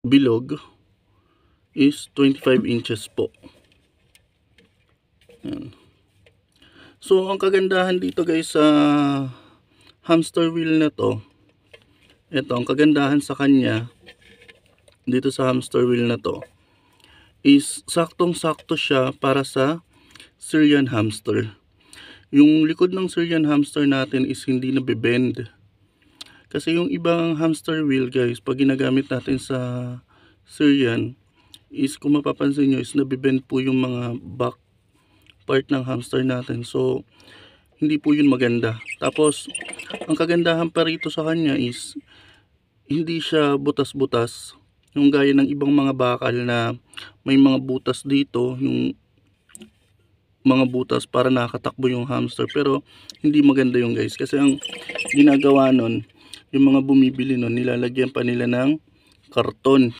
bilog is 25 inches po. Yan. So ang kagandahan dito guys sa hamster wheel na to, ito ang kagandahan sa kanya dito sa hamster wheel na to is saktong-sakto siya para sa Syrian hamster. Yung likod ng Syrian hamster natin is hindi nabibend. Kasi yung ibang hamster wheel guys, pag ginagamit natin sa Syrian, is kung mapapansin nyo is nabibend po yung mga back part ng hamster natin. So, hindi po yun maganda. Tapos, ang kagandahan pa rito sa kanya is, hindi siya butas-butas. Yung gaya ng ibang mga bakal na may mga butas dito, yung mga butas para nakatakbo yung hamster. Pero, hindi maganda yung guys. Kasi ang ginagawa nun, yung mga bumibili nun, nilalagyan pa nila ng karton